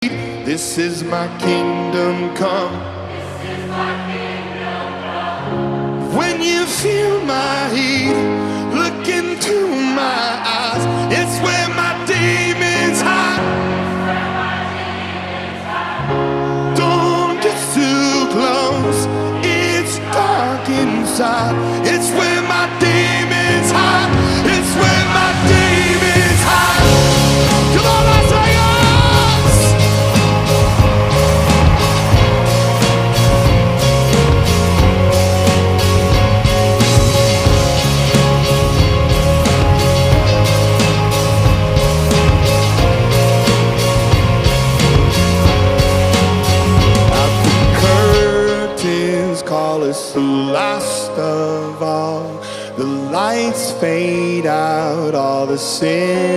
This is my kingdom come. When you feel my heat, look into my eyes. It's where my demons hide. Don't get too close, it's dark inside. It's where my demons hide. It's where my demons hide. Come on, Las Vegas! Call us the last of all. The lights fade out, all the sin